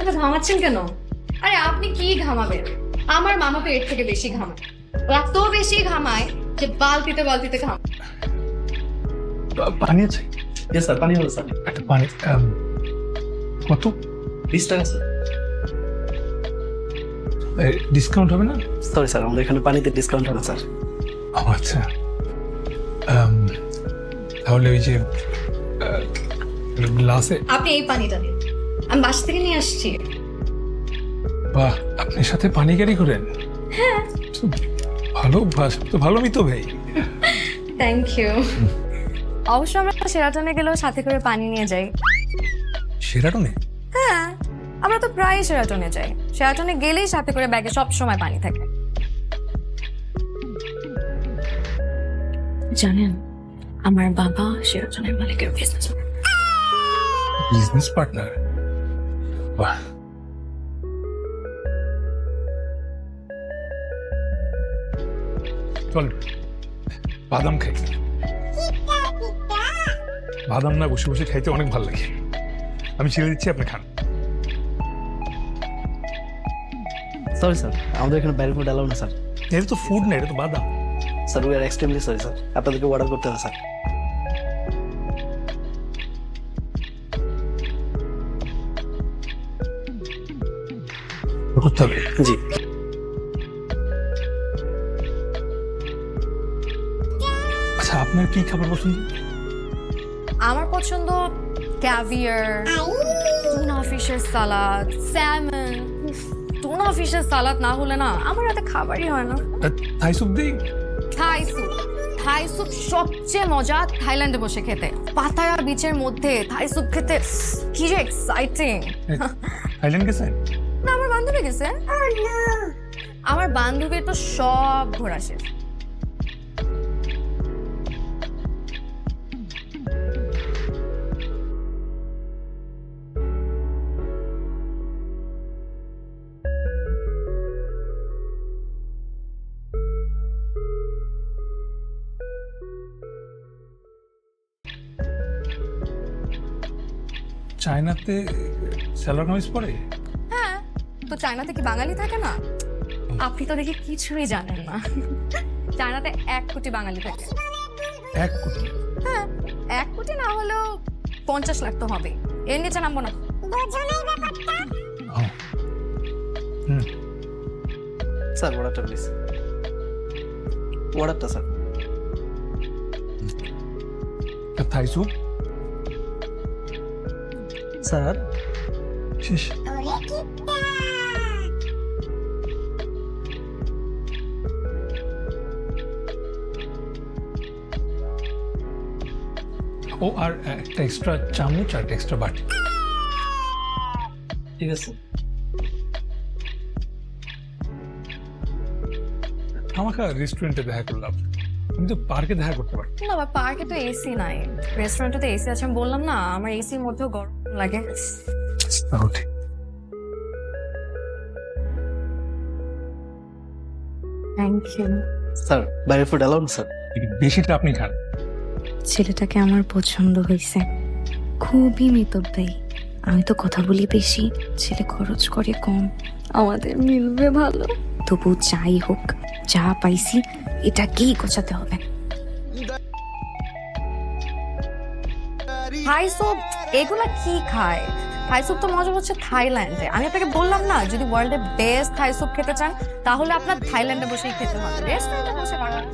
এত ঘামাচ্ছেন কেন? আরে আপনি কি ঘামাবেন? আমার মামা তো এর থেকে বেশি ঘামায়, এত বেশি ঘামায় যে বালতিতে বালতিতে ঘাম। পানি আছে? ইয়েস স্যার, পানি হলো স্যার। একটা পানি কত? 20 টাকা স্যার। ডিসকাউন্ট হবে না? সরি স্যার, আমাদের এখানে পানিতে ডিসকাউন্ট হবে স্যার। আচ্ছা, তাহলে ওই যে গ্লাসে। আপনি এই পানিটা নিন, আমি বাসা থেকে নিয়ে আসছি। বাহ, আপনি সাথে পানি ক্যারি করেন? হ্যাঁ। তো ভালো অভ্যাস, তো ভালো মিতো ভাই। Thank you. অবশ্য আমরা শেরাটনে গেলেও সাথে করে পানি নিয়ে যাই। সেরাটনে? হ্যাঁ, আমরা তো প্রায় শেরাটনে যাই। শেরাটনে গেলেই সাথে করে ব্যাগে সব সময় পানি থাকে। জানেন, আমার বাবা শেরাটনের মালিকের বিজনেস পার্টনার? বাহ। চল বাদাম খাই। বাদাম না বসে বসে খাইতে অনেক ভালো লাগে। আমি ছেড়ে দিচ্ছি, আপনি খান। সরি স্যার, আমাদের এখানে বাইরের ফুড অ্যালাউ না স্যার। এটা তো ফুড না, এটা তো বাদাম। Sir we are extremely sorry sir, আপনাদেরকে অর্ডার করতে হবে স্যার। করতে হবে? জি। আচ্ছা, আপনার কি খাবার পছন্দ? আমার পছন্দ ক্যাভিয়ার, টুনা ফিশের সালাদ, স্যালমন। টুনা ফিশের সালাদ না হলে না আমার রাতে খাবারই হয় না। থাই স্যুপ দিই? Thai soup. থাই স্যুপ সবচেয়ে মজা থাইল্যান্ডে বসে খেতে। পাতায়া বিচের মধ্যে থাই স্যুপ খেতে কি যে এক্সাইটিং। থাইল্যান্ড গেছেন? না, আমার বান্ধবী গেছে। আমার বান্ধবীর তো সব ঘোরা শেষ। চায়নাতে স্যালাড কামিজ পরে? হ্যাঁ, তো চায়নাতে কি বাঙালি থাকে না? আপনি তো দেখি কিছুই জানেন না। চায়নাতে 1 কোটি বাঙালি থাকে। 1 কোটি? হ্যাঁ, 1 কোটি না হলেও 50 লাখ তো হবে। এর নিচে নামবো না। স্যার অর্ডারটা প্লিজ। অর্ডারটা স্যার। Thai soup sir. শেষ? ও, আর একটা এক্সট্রা চামচ আর এক্সট্রা বাটি। ঠিক আছে। আমাকে রেস্টুরেন্টে দেখা করলাম, আমি তো পার্কে দেখা করতে পারি। না বাবা, পার্কে তো এসি নাই, রেস্টুরেন্টে তো এসি আছে। আমি বললাম না আমার এসির মধ্যেও গরম লাগে। ঠিক। Thank you. স্যার বাইরের ফুড অ্যালাউ না স্যার। বেশিটা আপনি খান। ছেলেটাকে আমার পছন্দ হয়েছে, খুবই মিতব্যয়ী। আমি তো কথা বলি বেশি, ছেলে খরচ করে কম। আমাদের মিলবে ভালো। তবু যাই হোক, যা পাইছি এটাকেই গোছাতে হবে। থাই স্যুপ এগুলা কি খায়? থাই স্যুপ তো মজা হচ্ছে থাইল্যান্ডে। আমি আপনাকে বললাম না, যদি ওয়ার্ল্ডের বেস্ট থাই স্যুপ খেতে চান তাহলে আপনার থাইল্যান্ডে বসেই খেতে হবে, রেস্টুরেন্টে বসে পারবেন না।